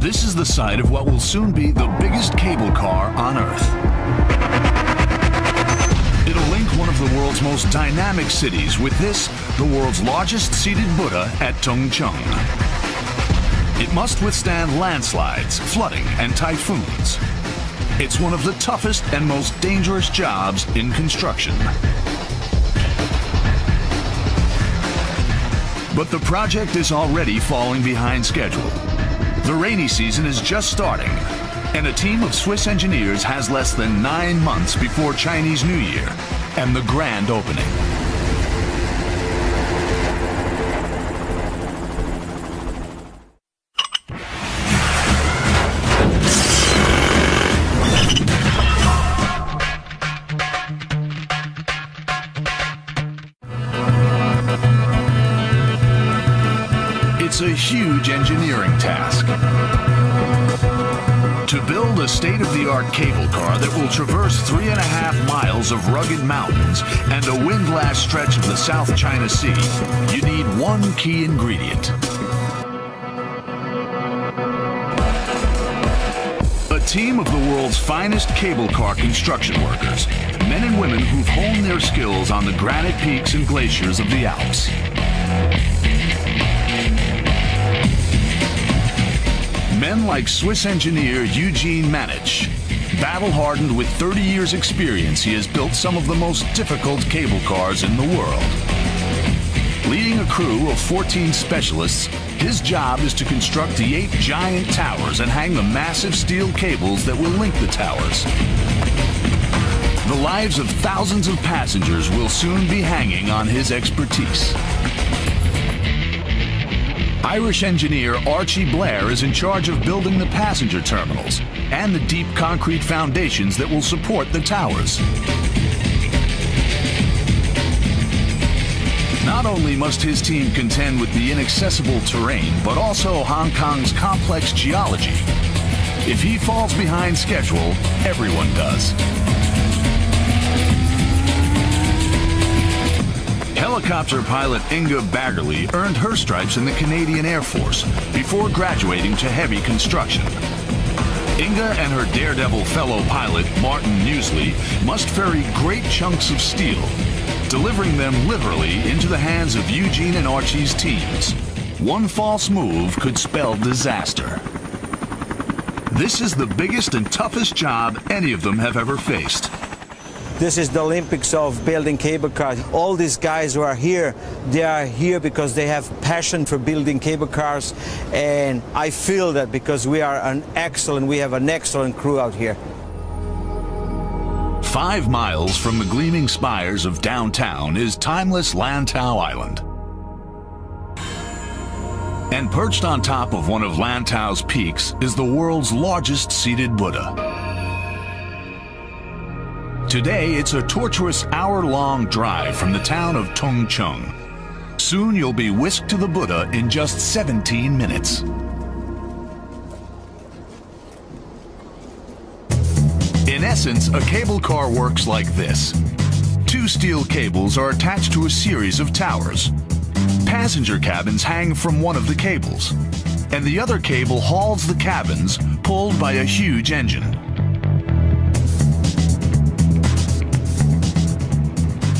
This is the site of what will soon be the biggest cable car on Earth. It'll link one of the world's most dynamic cities with this, the world's largest seated Buddha at Tongcheng. It must withstand landslides, flooding, and typhoons. It's one of the toughest and most dangerous jobs in construction. But the project is already falling behind schedule. The rainy season is just starting, and a team of Swiss engineers has less than 9 months before Chinese New Year and the grand opening. It's a huge engineering task. To build a state-of-the-art cable car that will traverse 3.5 miles of rugged mountains and a wind-lashed stretch of the South China Sea, you need one key ingredient. A team of the world's finest cable car construction workers, men and women who've honed their skills on the granite peaks and glaciers of the Alps. Men like Swiss engineer Eugene Manich. Battle-hardened with 30 years' experience, he has built some of the most difficult cable cars in the world. Leading a crew of 14 specialists, his job is to construct the 8 giant towers and hang the massive steel cables that will link the towers. The lives of thousands of passengers will soon be hanging on his expertise. Irish engineer Archie Blair is in charge of building the passenger terminals and the deep concrete foundations that will support the towers. Not only must his team contend with the inaccessible terrain, but also Hong Kong's complex geology. If he falls behind schedule, everyone does. Helicopter pilot Inga Baggerly earned her stripes in the Canadian Air Force before graduating to heavy construction. Inga and her daredevil fellow pilot, Martin Muesli, must ferry great chunks of steel, delivering them literally into the hands of Eugene and Archie's teams. One false move could spell disaster. This is the biggest and toughest job any of them have ever faced. This is the Olympics of building cable cars. All these guys who are here, they are here because they have passion for building cable cars, and I feel that because we have an excellent crew out here. 5 miles from the gleaming spires of downtown is timeless Lantau Island. And perched on top of one of Lantau's peaks is the world's largest seated Buddha. Today, it's a tortuous hour-long drive from the town of Tongcheng. Soon, you'll be whisked to the Buddha in just 17 minutes. In essence, a cable car works like this. 2 steel cables are attached to a series of towers. Passenger cabins hang from one of the cables, and the other cable hauls the cabins, pulled by a huge engine.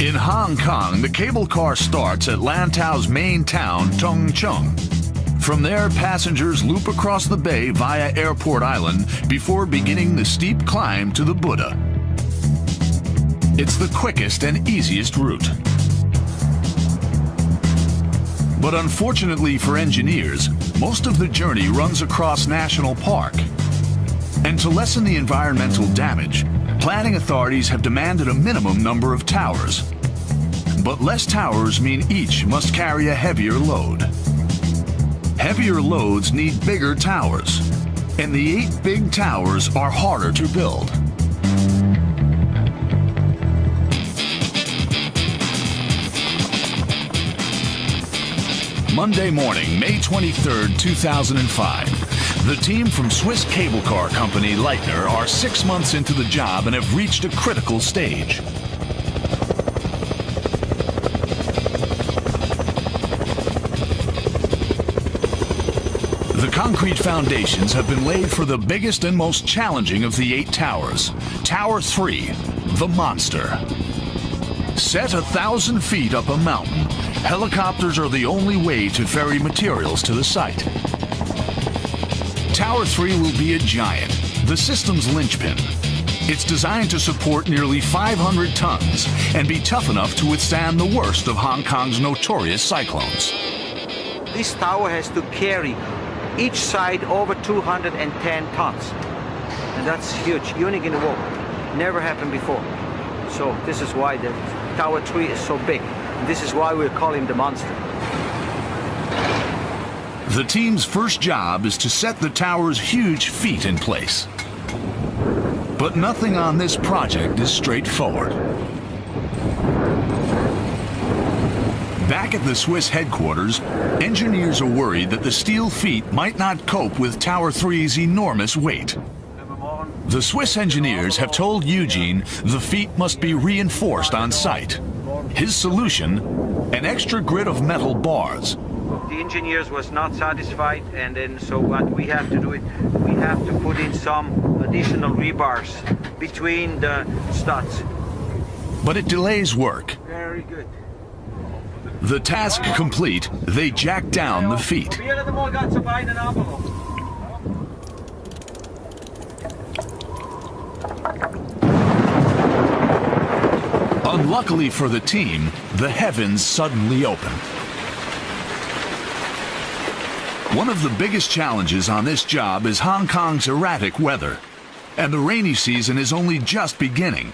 In Hong Kong, the cable car starts at Lantau's main town, Tongcheng. From there, passengers loop across the bay via Airport Island before beginning the steep climb to the Buddha. It's the quickest and easiest route. But unfortunately for engineers, most of the journey runs across National Park. And to lessen the environmental damage, planning authorities have demanded a minimum number of towers. But less towers mean each must carry a heavier load. Heavier loads need bigger towers, and the 8 big towers are harder to build. Monday morning, May 23, 2005. The team from Swiss cable car company Leitner are 6 months into the job and have reached a critical stage. The Concrete foundations have been laid for the biggest and most challenging of the 8 towers, Tower 3, the monster. Set 1,000 feet up a mountain, helicopters are the only way to ferry materials to the site. Tower 3 will be a giant, the system's linchpin. It's designed to support nearly 500 tons and be tough enough to withstand the worst of Hong Kong's notorious cyclones. This tower has to carry each side over 210 tons. And that's huge, unique in the world. Never happened before. So this is why the Tower 3 is so big. And this is why we call him the monster. The team's first job is to set the tower's huge feet in place. But nothing on this project is straightforward. Back at the Swiss headquarters, engineers are worried that the steel feet might not cope with Tower 3's enormous weight. The Swiss engineers have told Eugene the feet must be reinforced on site. His solution, an extra grid of metal bars. The engineers was not satisfied, and then so what we have to do it, we have to put in some additional rebars between the studs. But it delays work. Very good. The task complete, they jack down the feet. Unluckily for the team, the heavens suddenly open. One of the biggest challenges on this job is Hong Kong's erratic weather, and the rainy season is only just beginning.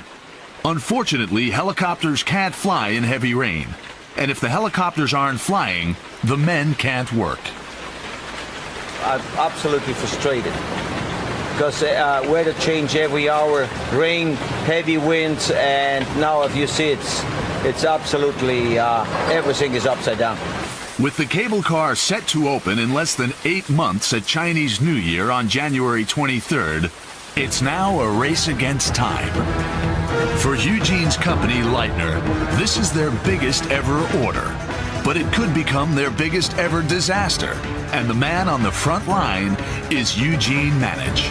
Unfortunately, helicopters can't fly in heavy rain, and if the helicopters aren't flying, the men can't work. I'm absolutely frustrated because weather change every hour, rain, heavy winds, and now if you see it's absolutely, everything is upside down. With the cable car set to open in less than 8 months at Chinese New Year on January 23rd, it's now a race against time. For Eugene's company, Leitner, this is their biggest ever order. But it could become their biggest ever disaster. And the man on the front line is Eugene Manage.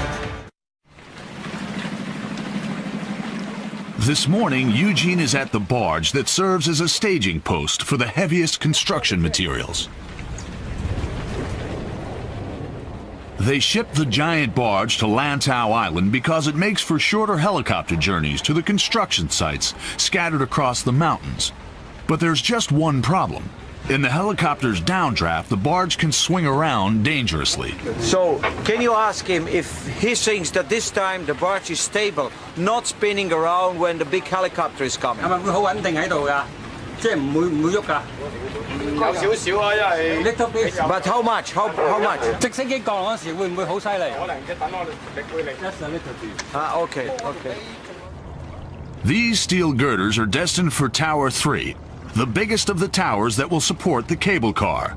This morning, Eugene is at the barge that serves as a staging post for the heaviest construction materials. They ship the giant barge to Lantau Island because it makes for shorter helicopter journeys to the construction sites scattered across the mountains. But there's just one problem. In the helicopter's downdraft, the barge can swing around dangerously. So, can you ask him if he thinks that this time the barge is stable, not spinning around when the big helicopter is coming? Little bit. But how much? How much? Just a little bit. Okay. These steel girders are destined for Tower 3, the biggest of the towers that will support the cable car.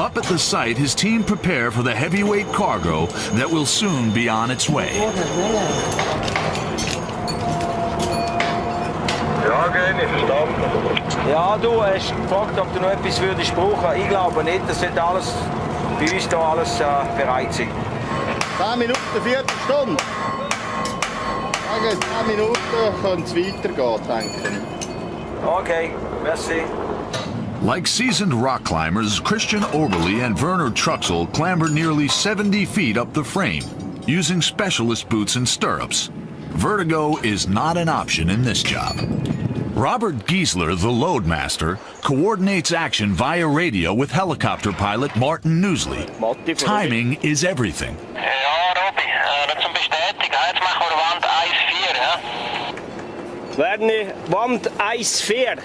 Up at the site, his team prepare for the heavyweight cargo that will soon be on its way. Ja, du hast gefragt, ob du noch etwas würdest brauchen. Ich glaube nicht, das wird alles bei uns hier alles bereit sein. 10 Minuten, Viertelstunde. Sagen 10 Minuten könnte es weitergehen, denke ich. Okay, merci. Like seasoned rock climbers, Christian Oberle and Werner Truxell clamber nearly 70 feet up the frame, using specialist boots and stirrups. Vertigo is not an option in this job. Robert Giesler, the loadmaster, coordinates action via radio with helicopter pilot Martin Newsley. Timing is everything. Ja, Robby, das zum Bestätigen. Jetzt machen wir Wand 1-4, ja? Werner, Wand 1-4.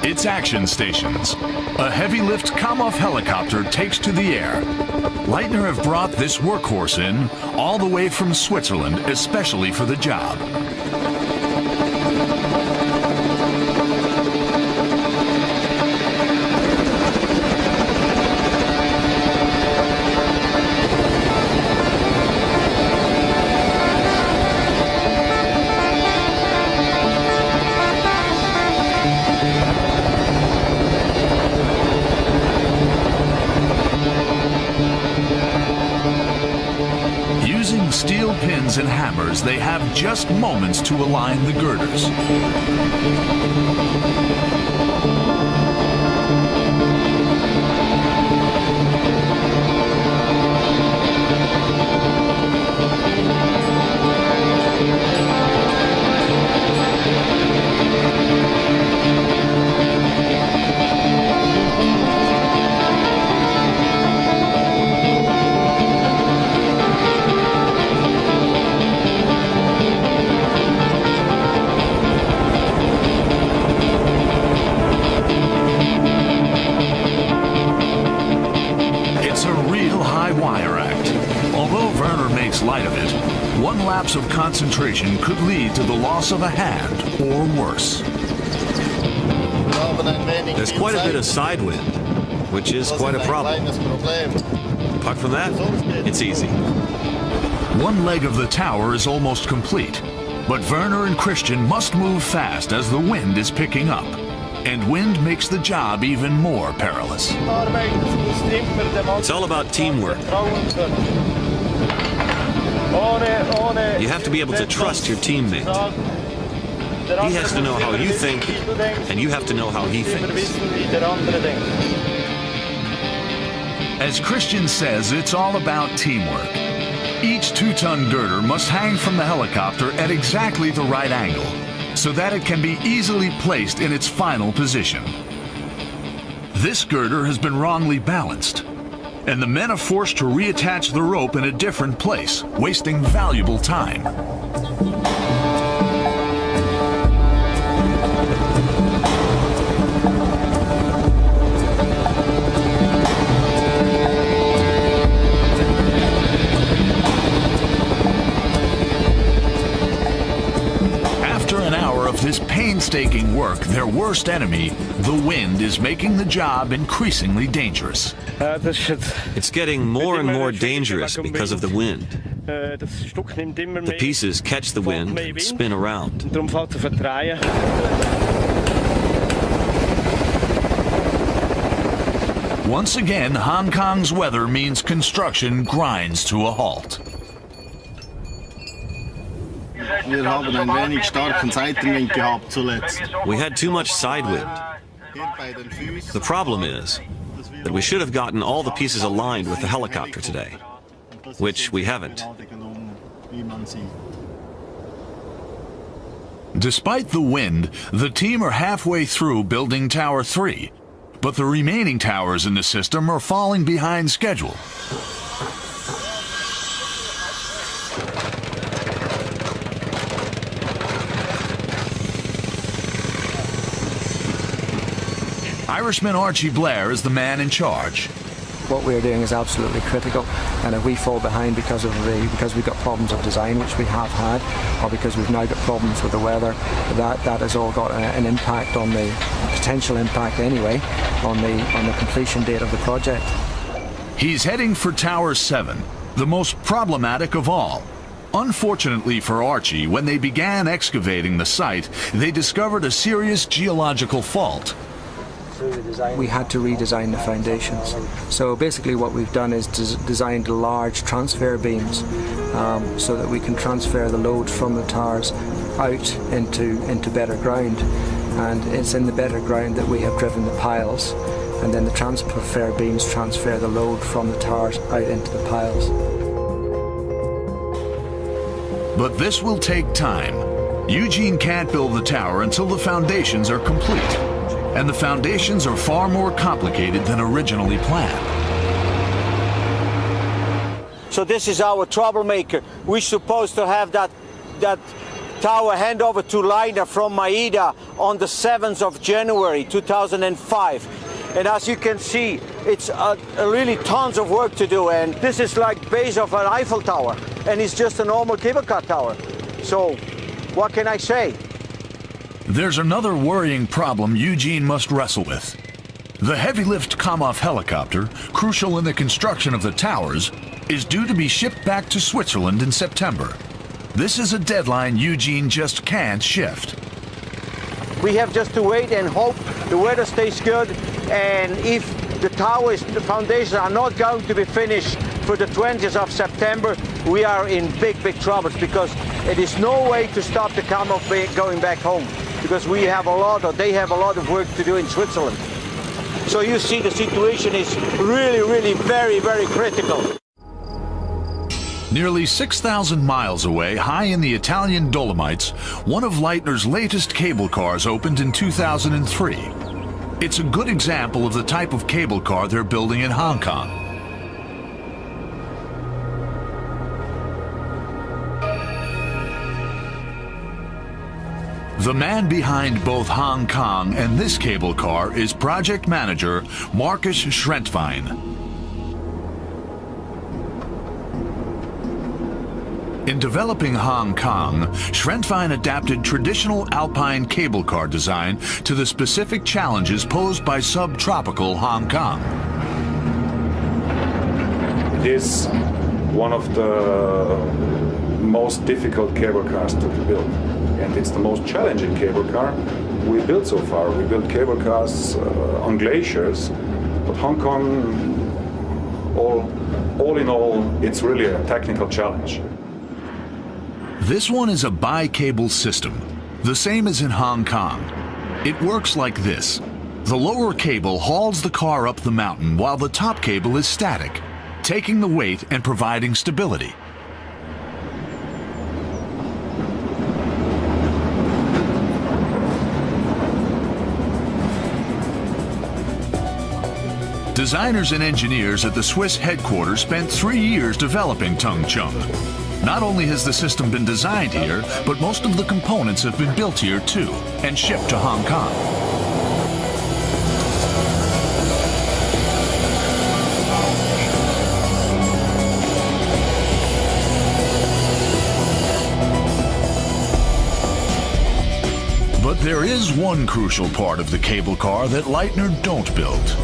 It's action stations. A heavy lift come-off helicopter takes to the air. Leitner have brought this workhorse in all the way from Switzerland, especially for the job. and hammers, they have just moments to align the girders. Light of it, one lapse of concentration could lead to the loss of a hand or worse. There's quite a bit of side wind, which is quite a problem. Apart from that, it's easy. One leg of the tower is almost complete, but Werner and Christian must move fast as the wind is picking up, and wind makes the job even more perilous. It's all about teamwork. You have to be able to trust your teammate. He has to know how you think, and you have to know how he thinks. As Christian says, it's all about teamwork. Each 2-ton girder must hang from the helicopter at exactly the right angle, so that it can be easily placed in its final position. This girder has been wrongly balanced, and the men are forced to reattach the rope in a different place, wasting valuable time. After an hour of this painstaking work, their worst enemy, the wind, is making the job increasingly dangerous. It's getting more and more dangerous because of the wind. The pieces catch the wind and spin around. Once again, Hong Kong's weather means construction grinds to a halt. Wir haben ein wenig starken Seitenwind gehabt zuletzt. We had too much side wind. The problem is that we should have gotten all the pieces aligned with the helicopter today, which we haven't. Despite the wind, the team are halfway through building Tower 3, but the remaining towers in the system are falling behind schedule. Irishman Archie Blair is the man in charge. What we're doing is absolutely critical, and if we fall behind because we've got problems of design, which we have had, or because we've now got problems with the weather, that has all got an impact on the potential impact anyway on the completion date of the project. He's heading for Tower 7, the most problematic of all. Unfortunately for Archie, when they began excavating the site, they discovered a serious geological fault. We had to redesign the foundations. So basically what we've done is designed large transfer beams so that we can transfer the load from the towers out into better ground. And it's in the better ground that we have driven the piles, and then the transfer beams transfer the load from the towers out into the piles. But this will take time. Eugene can't build the tower until the foundations are complete. And the foundations are far more complicated than originally planned. So this is our troublemaker. We're supposed to have that tower handover to Leiner from Maida on the 7th of January 2005. And as you can see, it's really tons of work to do. And this is like base of an Eiffel Tower. And it's just a normal cable car tower. So what can I say? There's another worrying problem Eugene must wrestle with. The heavy-lift Kamoff helicopter, crucial in the construction of the towers, is due to be shipped back to Switzerland in September. This is a deadline Eugene just can't shift. We have just to wait and hope the weather stays good, and if the foundations are not going to be finished for the 20th of September, we are in big troubles, because it is no way to stop the camel going back home, because they have a lot of work to do in Switzerland. So you see, the situation is really very critical. Nearly 6,000 miles away, high in the Italian Dolomites, one of Leitner's latest cable cars opened in 2003. It's a good example of the type of cable car they're building in Hong Kong. The man behind both Hong Kong and this cable car is project manager Marcus Schrentvine. In developing Hong Kong, Schrentvine adapted traditional alpine cable car design to the specific challenges posed by subtropical Hong Kong. It is one of the most difficult cable cars to build, and it's the most challenging cable car we built so far. We built cable cars on glaciers, but Hong Kong, all in all, it's really a technical challenge. This one is a bi-cable system, the same as in Hong Kong. It works like this. The lower cable hauls the car up the mountain while the top cable is static, taking the weight and providing stability. Designers and engineers at the Swiss headquarters spent 3 years developing Tung Chung. Not only has the system been designed here, but most of the components have been built here too, and shipped to Hong Kong. But there is one crucial part of the cable car that Leitner don't build.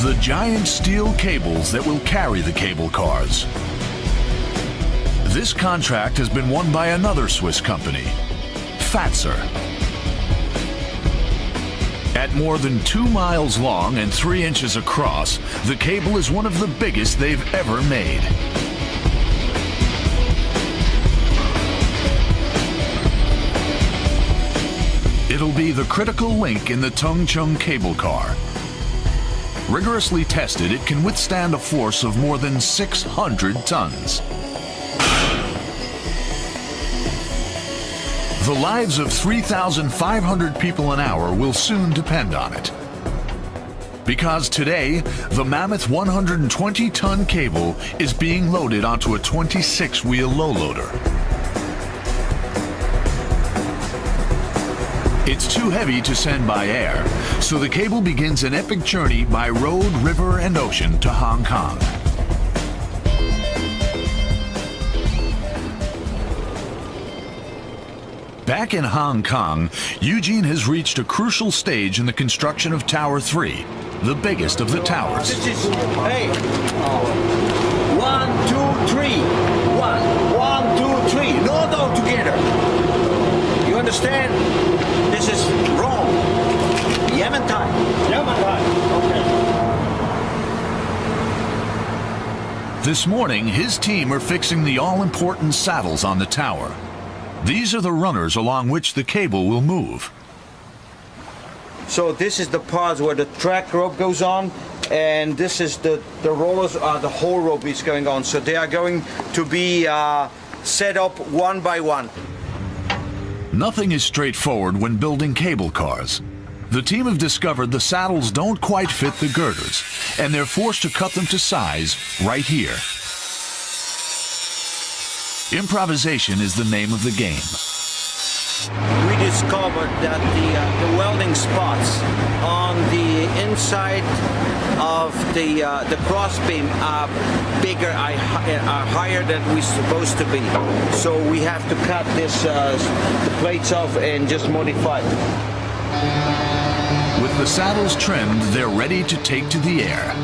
The giant steel cables that will carry the cable cars. This contract has been won by another Swiss company, Fatzer. At more than 2 miles long and 3 inches across, the cable is one of the biggest they've ever made. It'll be the critical link in the Tung Chung cable car. Rigorously tested, it can withstand a force of more than 600 tons. The lives of 3,500 people an hour will soon depend on it. Because today, the mammoth 120-ton cable is being loaded onto a 26-wheel low loader. It's too heavy to send by air, so the cable begins an epic journey by road, river, and ocean to Hong Kong. Back in Hong Kong, Eugene has reached a crucial stage in the construction of Tower 3, the biggest of the towers. This is, hey, 1, 2, 3, 1, 2, 3, not all together. You understand? This is wrong. Yemen time. Yemen time. Okay. This morning, his team are fixing the all-important saddles on the tower. These are the runners along which the cable will move. So this is the part where the track rope goes on, and this is the rollers, the whole rope is going on. So they are going to be set up one by one. Nothing is straightforward when building cable cars. The team have discovered the saddles don't quite fit the girders, and they're forced to cut them to size right here. Improvisation is the name of the game. We discovered that the welding spots on the inside of the crossbeam are bigger, are higher than we're supposed to be. So we have to cut this the plates off and just modify it. With the saddles trimmed, they're ready to take to the air.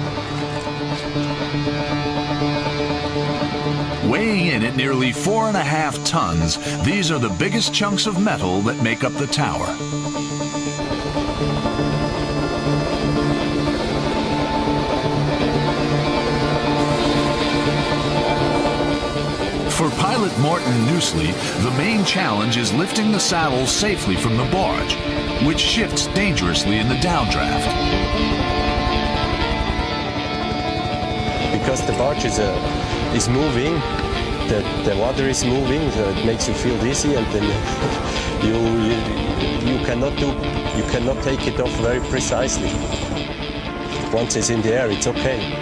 Weighing in at nearly 4.5 tons, these are the biggest chunks of metal that make up the tower. For pilot Martin Nusli, the main challenge is lifting the saddle safely from the barge, which shifts dangerously in the downdraft. Because the barge is moving, the water is moving, so it makes you feel dizzy, and then you cannot take it off very precisely. Once it's in the air, it's okay.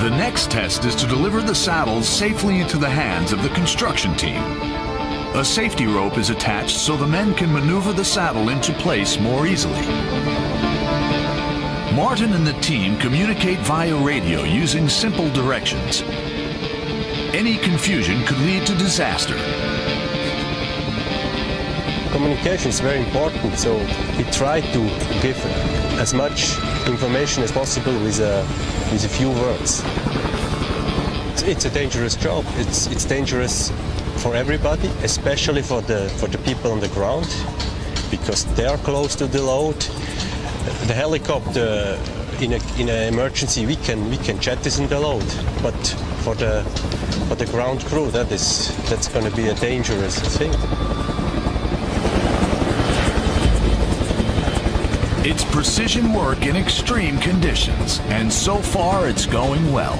The next test is to deliver the saddles safely into the hands of the construction team. A safety rope is attached so the men can maneuver the saddle into place more easily. Martin and the team communicate via radio using simple directions. Any confusion could lead to disaster. Communication is very important, so we try to give as much information as possible with a few words. It's a dangerous job. It's dangerous for everybody, especially for the people on the ground, because they are close to the load. The helicopter, in an emergency, we can jettison the load, but for the ground crew, that's going to be a dangerous thing. It's precision work in extreme conditions, and so far it's going well.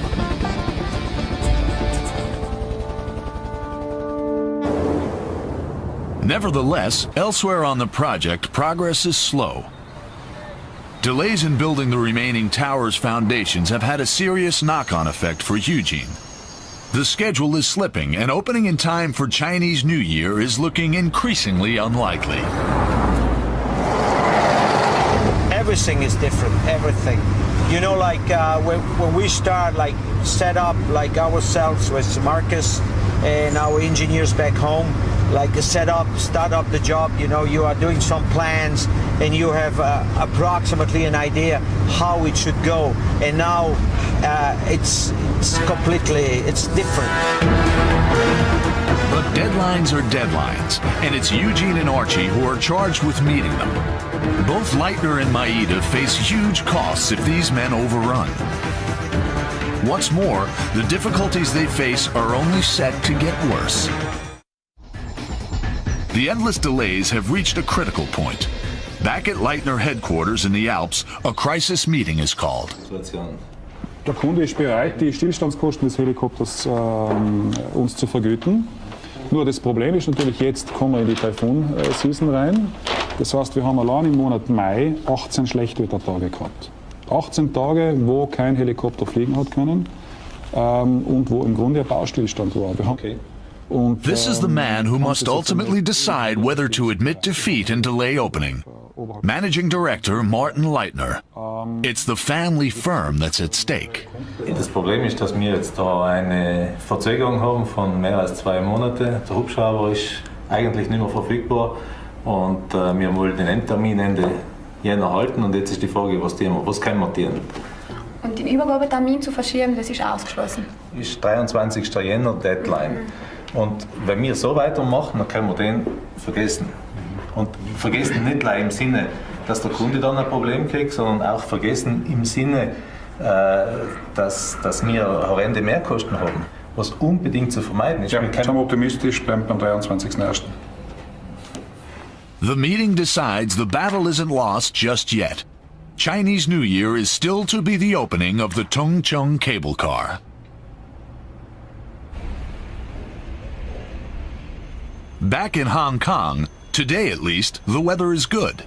Nevertheless, elsewhere on the project, progress is slow. Delays in building the remaining tower's foundations have had a serious knock-on effect for Eugene. The schedule is slipping, and opening in time for Chinese New Year is looking increasingly unlikely. Everything is different, everything. You know, like when we start, like set up like ourselves with Marcus and our engineers back home, like start up the job, you know, you are doing some plans and you have approximately an idea how it should go. And now it's different. But deadlines are deadlines, and it's Eugene and Archie who are charged with meeting them. Both Leitner and Maeda face huge costs if these men overrun. What's more, the difficulties they face are only set to get worse. The endless delays have reached a critical point. Back at Leitner headquarters in the Alps, a crisis meeting is called. Der Kunde ist bereit, die Stillstandskosten des Helikopters uns zu vergüten. Nur das Problem ist natürlich, jetzt kommen wir in die Taifun-Season rein. Das heißt, wir haben allein im Monat Mai 18 Schlechtwettertage gehabt. 18 Tage, wo kein Helikopter fliegen hat können und wo im Grunde ein Baustillstand war. Okay. This is the man who must ultimately decide whether to admit defeat and delay opening. Managing Director Martin Leitner. It's the family firm that's at stake. Das Problem ist, dass wir jetzt da eine Verzögerung haben von mehr als 2 Monaten. Der Hubschrauber ist eigentlich nicht mehr verfügbar und wir wollen den Endtermin Ende Jänner halten und jetzt ist die Frage, was können wir tun? Und den Übergabetermin zu verschieben, das ist ausgeschlossen. Ist 23. Jänner Deadline. Und wenn wir so weitermachen, dann können wir den vergessen. Und vergessen nicht nur im Sinne, dass der Kunde dann ein Problem kriegt, sondern auch vergessen im Sinne, dass wir horrende Mehrkosten haben, was unbedingt zu vermeiden ist. Ja, sind wir optimistisch, bleiben beim 23.01. The meeting decides the battle isn't lost just yet. Chinese New Year is still to be the opening of the Tongcheng cable car. Back in Hong Kong, today at least, the weather is good.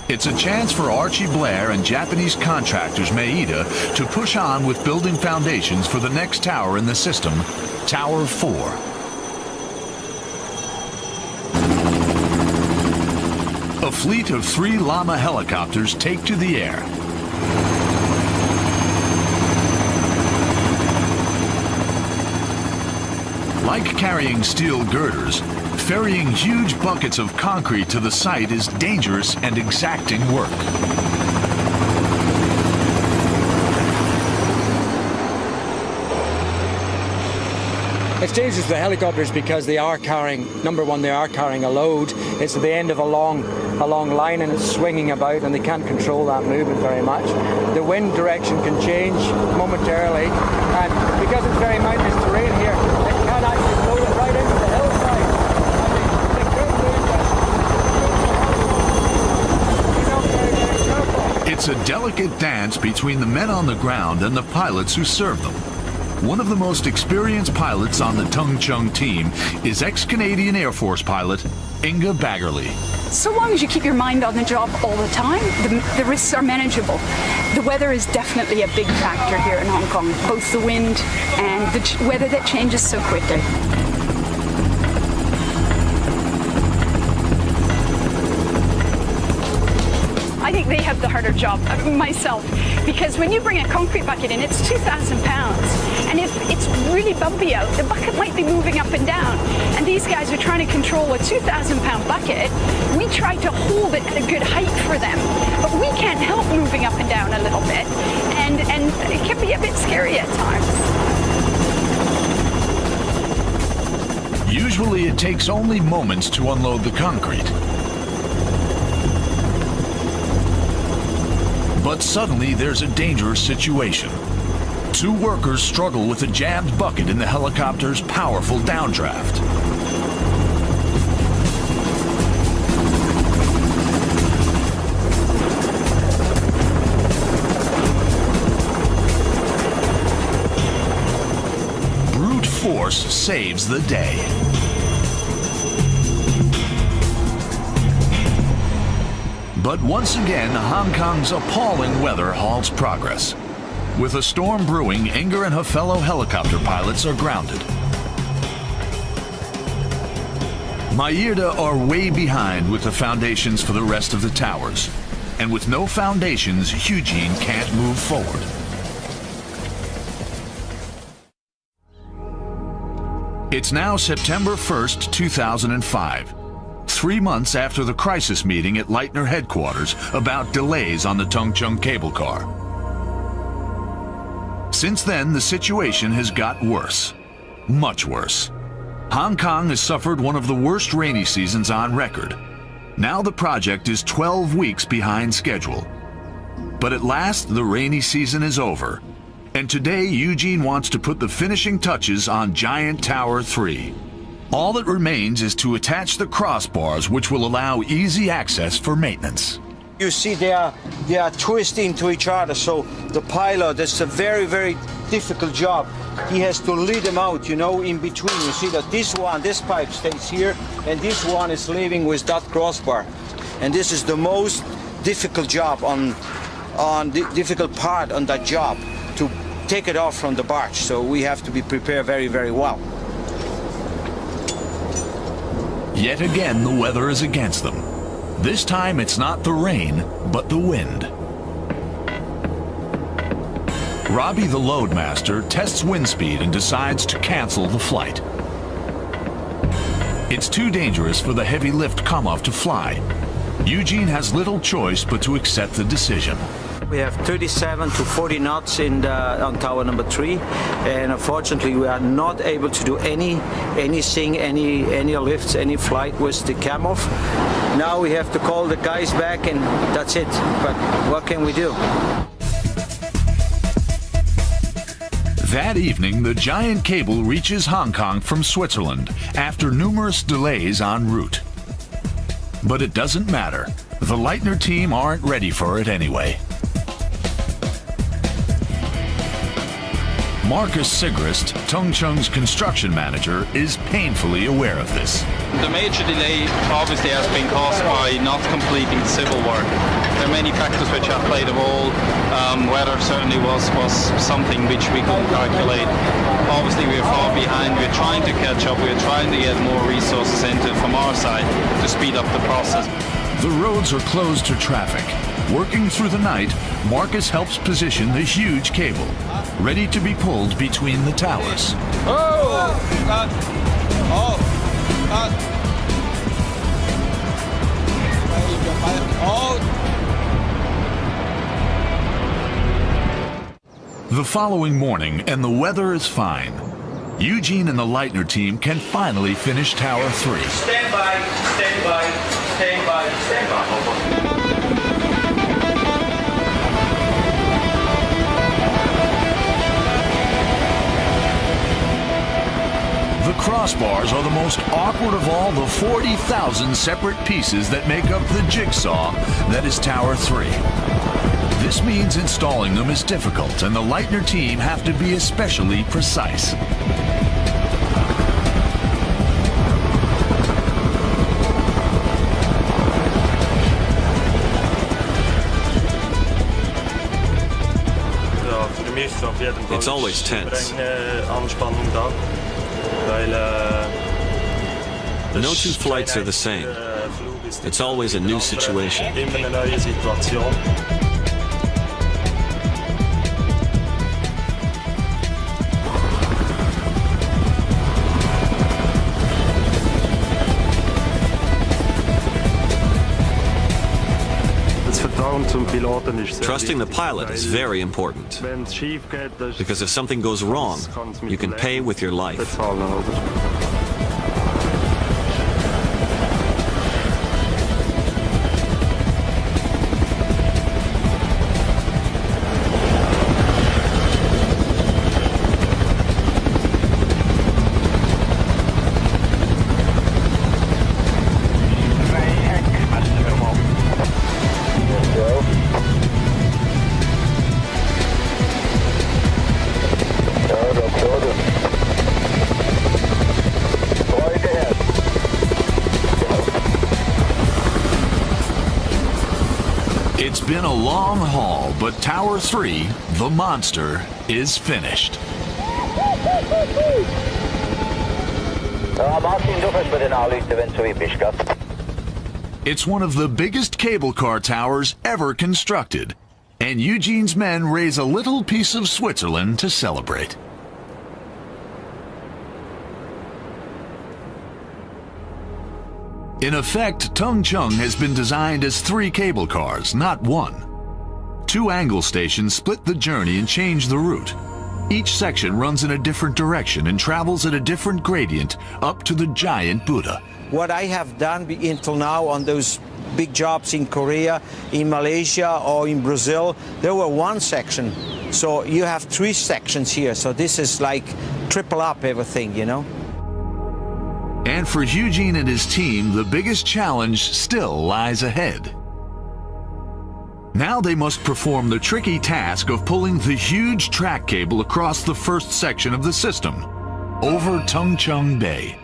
It's a chance for Archie Blair and Japanese contractors Maeda to push on with building foundations for the next tower in the system, Tower 4. a fleet of 3 Llama helicopters take to the air. Like carrying steel girders, ferrying huge buckets of concrete to the site is dangerous and exacting work. It's dangerous for the helicopters because they are carrying, number one, they are carrying a load. It's at the end of a long line and it's swinging about and they can't control that movement very much. The wind direction can change momentarily, and because it's very mountainous terrain here, it can actually blow it right into the hillside. I mean, they could move it. It's a delicate dance between the men on the ground and the pilots who serve them. One of the most experienced pilots on the Tung Chung team is ex-Canadian Air Force pilot Inga Baggerly. So long as you keep your mind on the job all the time, the risks are manageable. The weather is definitely a big factor here in Hong Kong, both the wind and the weather that changes so quickly. I think they have the harder job, myself, because when you bring a concrete bucket in, it's 2,000 pounds. And if it's really bumpy out, the bucket might be moving up and down. And these guys are trying to control a 2,000 pound bucket. We try to hold it at a good height for them, but we can't help moving up and down a little bit. And it can be a bit scary at times. Usually it takes only moments to unload the concrete. But suddenly there's a dangerous situation. 2 workers struggle with a jammed bucket in the helicopter's powerful downdraft. Brute force saves the day. But once again, Hong Kong's appalling weather halts progress. With a storm brewing, Inga and her fellow helicopter pilots are grounded. Mairda are way behind with the foundations for the rest of the towers. And with no foundations, Eugene can't move forward. It's now September 1st, 2005. 3 months after the crisis meeting at Leitner headquarters about delays on the Tung Chung cable car. Since then, the situation has got worse. Much worse. Hong Kong has suffered one of the worst rainy seasons on record. Now the project is 12 weeks behind schedule. But at last, the rainy season is over. And today, Eugene wants to put the finishing touches on Giant Tower 3. All that remains is to attach the crossbars, which will allow easy access for maintenance. You see they are twisting to each other, so the pilot, it's a very, very difficult job. He has to lead them out, you know, in between. You see that this pipe stays here, and this one is leaving with that crossbar. And this is the most difficult job the difficult part on that job, to take it off from the barge. So we have to be prepared very, very well. Yet again, the weather is against them. This time, it's not the rain, but the wind. Robbie, the loadmaster, tests wind speed and decides to cancel the flight. It's too dangerous for the heavy lift come-off to fly. Eugene has little choice but to accept the decision. We have 37 to 40 knots on tower number 3, and unfortunately we are not able to do anything, any lifts, any flight with the cam off. Now we have to call the guys back, and that's it. But what can we do? That evening, the giant cable reaches Hong Kong from Switzerland after numerous delays en route. But it doesn't matter. The Leitner team aren't ready for it anyway. Marcus Sigrist, Tung Chung's construction manager, is painfully aware of this. The major delay obviously has been caused by not completing the civil work. There are many factors which have played a role. Weather certainly was something which we couldn't calculate. Obviously we are far behind. We're trying to catch up. We're trying to get more resources into it from our side to speed up the process. The roads are closed to traffic. Working through the night, Marcus helps position the huge cable, ready to be pulled between the towers. The following morning, and the weather is fine. Eugene and the Leitner team can finally finish Tower 3. Stand by, stand by, stand by, stand by. The crossbars are the most awkward of all the 40,000 separate pieces that make up the jigsaw that is Tower 3. This means installing them is difficult, and the Leitner team have to be especially precise. It's always tense. No two flights are the same. It's always a new situation. Trusting the pilot is very important, because if something goes wrong, you can pay with your life. It's been a long haul, but Tower 3, the monster, is finished. It's one of the biggest cable car towers ever constructed, and Eugene's men raise a little piece of Switzerland to celebrate. In effect, Tung Chung has been designed as 3 cable cars, not 1. 2 angle stations split the journey and change the route. Each section runs in a different direction and travels at a different gradient up to the giant Buddha. What I have done until now on those big jobs in Korea, in Malaysia or in Brazil, there were 1 section. So you have 3 sections here. So this is like triple up everything, you know. And for Eugene and his team, the biggest challenge still lies ahead. Now they must perform the tricky task of pulling the huge track cable across the first section of the system, over Tung Chung Bay.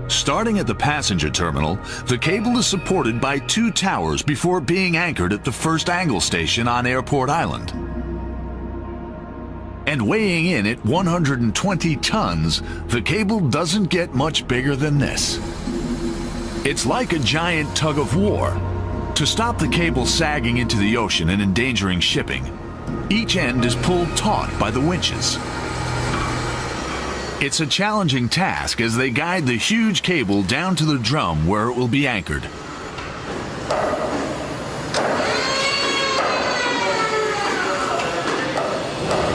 Starting at the passenger terminal, the cable is supported by 2 towers before being anchored at the first angle station on Airport Island. And weighing in at 120 tons, the cable doesn't get much bigger than this. It's like a giant tug of war. To stop the cable sagging into the ocean and endangering shipping, each end is pulled taut by the winches. It's a challenging task as they guide the huge cable down to the drum where it will be anchored.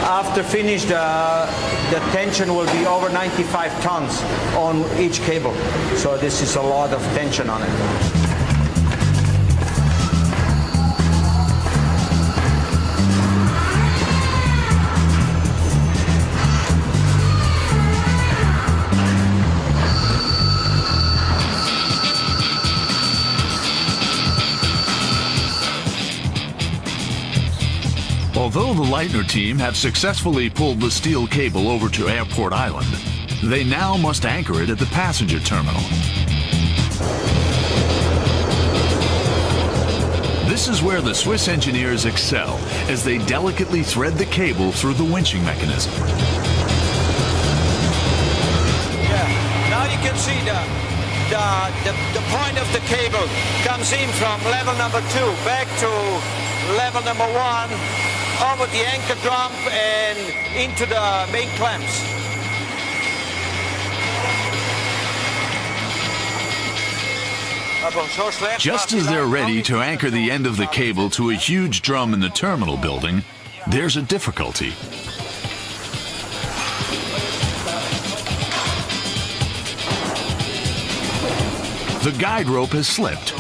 After finished, the tension will be over 95 tons on each cable. So this is a lot of tension on it. Although the Leitner team have successfully pulled the steel cable over to Airport Island, they now must anchor it at the passenger terminal. This is where the Swiss engineers excel, as they delicately thread the cable through the winching mechanism. Yeah, now you can see the point of the cable comes in from level number 2 back to level number 1, over the anchor drum and into the main clamps. Just as they're ready to anchor the end of the cable to a huge drum in the terminal building, there's a difficulty. The guide rope has slipped.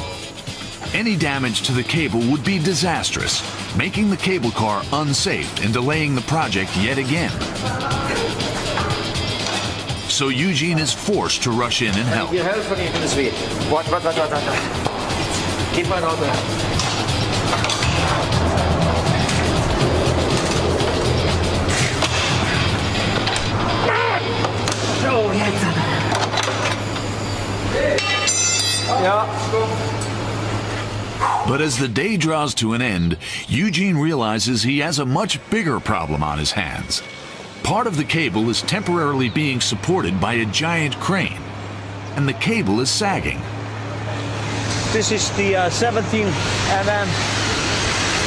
Any damage to the cable would be disastrous, making the cable car unsafe and delaying the project yet again. So Eugene is forced to rush in and help. But as the day draws to an end, Eugene realizes he has a much bigger problem on his hands. Part of the cable is temporarily being supported by a giant crane, and the cable is sagging. This is the 17 mm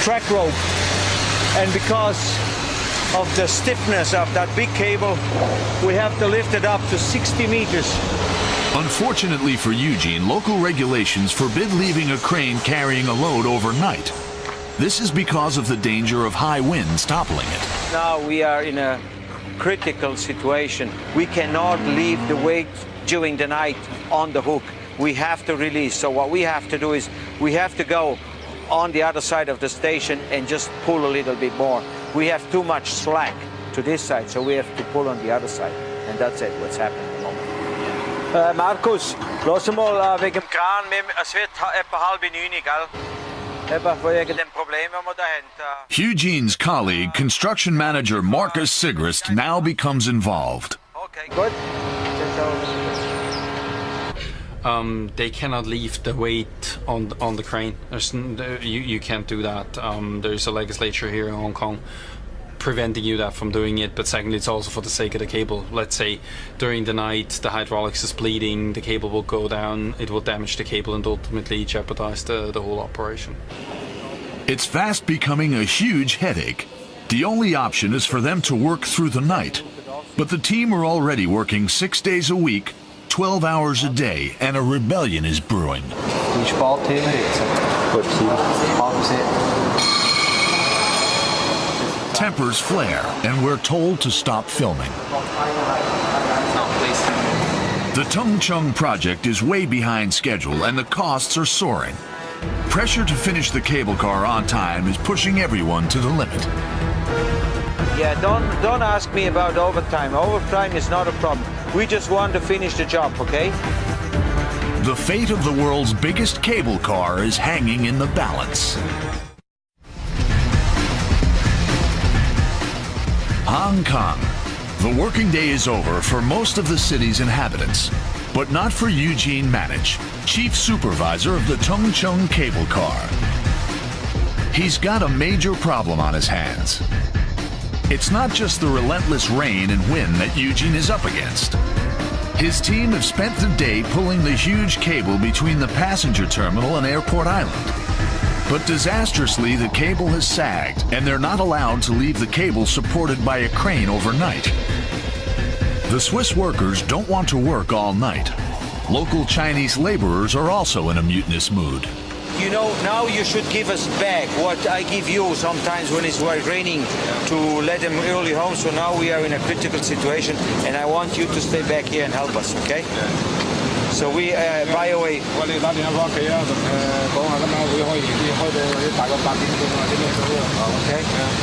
track rope, and because of the stiffness of that big cable, we have to lift it up to 60 meters. Unfortunately for Eugene, local regulations forbid leaving a crane carrying a load overnight. This is because of the danger of high winds toppling it. Now we are in a critical situation. We cannot leave the weight during the night on the hook. We have to release. So what we have to do is we have to go on the other side of the station and just pull a little bit more. We have too much slack to this side, so we have to pull on the other side. And that's it, what's happening at the moment. Markus, lass mal wegen dem Kran, es wird etwa 8:30, gell? Eugene's colleague, construction manager Marcus Sigrist, now becomes involved. Okay, good. They cannot leave the weight on the crane. You can't do that. There's a legislature here in Hong Kong preventing you that from doing it, but secondly, it's also for the sake of the cable. Let's say during the night the hydraulics is bleeding, the cable will go down, it will damage the cable and ultimately jeopardize the whole operation. It's fast becoming a huge headache. The only option is for them to work through the night, but the team are already working 6 days a week, 12 hours a day, and a rebellion is brewing. Tempers flare, and we're told to stop filming. The Tung Chung project is way behind schedule, and the costs are soaring. Pressure to finish the cable car on time is pushing everyone to the limit. Yeah, don't ask me about overtime. Overtime is not a problem. We just want to finish the job, okay? The fate of the world's biggest cable car is hanging in the balance. Hong Kong. The working day is over for most of the city's inhabitants, but not for Eugene Manich, chief supervisor of the Tung Chung cable car. He's got a major problem on his hands. It's not just the relentless rain and wind that Eugene is up against. His team have spent the day pulling the huge cable between the passenger terminal and Airport Island. But disastrously, the cable has sagged, and they're not allowed to leave the cable supported by a crane overnight. The Swiss workers don't want to work all night. Local Chinese laborers are also in a mutinous mood. You know, now you should give us back what I give you sometimes when it's raining to let them early home. So now we are in a critical situation, and I want you to stay back here and help us, okay? So we, by the way... Okay.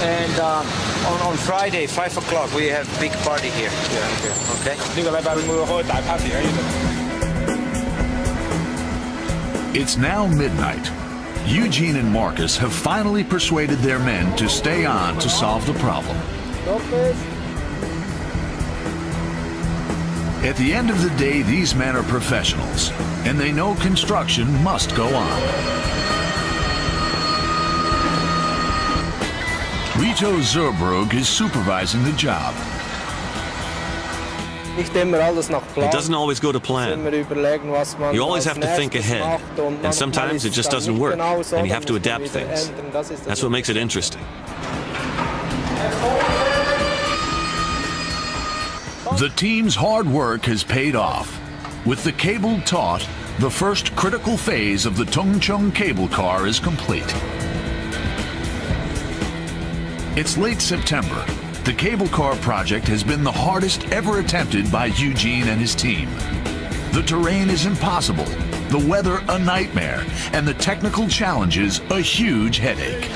And on Friday, 5 o'clock, we have big party here. Okay? It's now midnight. Eugene and Marcus have finally persuaded their men to stay on to solve the problem. At the end of the day, these men are professionals, and they know construction must go on. Rito Zurbrug is supervising the job. It doesn't always go to plan. You always have to think ahead, and sometimes it just doesn't work, and you have to adapt things. That's what makes it interesting. The team's hard work has paid off. With the cable taut, the first critical phase of the Tongcheng cable car is complete. It's late September. The cable car project has been the hardest ever attempted by Eugene and his team. The terrain is impossible, the weather a nightmare, and the technical challenges a huge headache.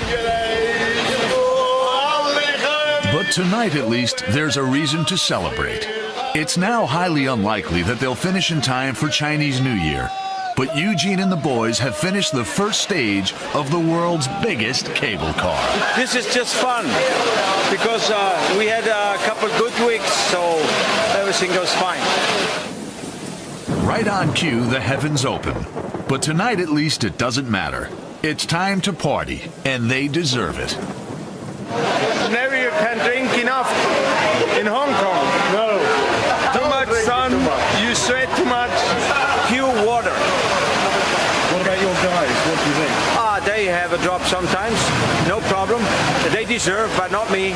But tonight, at least, there's a reason to celebrate. It's now highly unlikely that they'll finish in time for Chinese New Year, but Eugene and the boys have finished the first stage of the world's biggest cable car. This is just fun, because we had a couple good weeks, so everything goes fine. Right on cue, the heavens open. But tonight, at least, it doesn't matter. It's time to party, and they deserve it. Never you can drink enough in Hong Kong. No. Too much sun, you sweat too much. Pure water. What about your guys? What do you think? They have a drop sometimes, no problem. They deserve, but not me.